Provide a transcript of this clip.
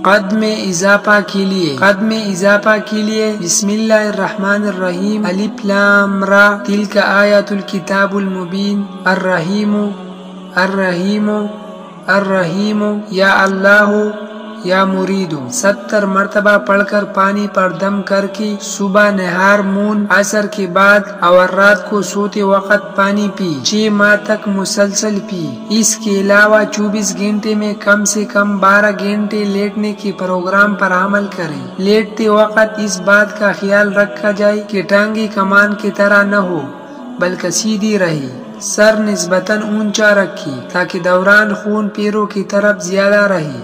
قد میں اضافہ کے لیے بسم اللہ الرحمن الرحیم الف لام را تلک آیات الکتاب المبین الرحیم یا اللہ یا مرید 70 مرتبہ پڑھ کر پانی پر دم کر کے صبح نہار مون عصر کے بعد اور رات کو سوتے وقت پانی پی 6 ماہ تک مسلسل پی۔ اس کے علاوہ 24 گھنٹے میں کم سے کم 12 گھنٹے لیٹنے کے پروگرام پر عمل کریں۔ لیٹتے وقت اس بات کا خیال رکھا جائے کہ ٹانگیں کمان کی طرح نہ ہو بلکہ سیدھی رہے، سر نسبتاً اونچا رکھے تاکہ دوران خون پیروں کی طرف زیادہ رہے۔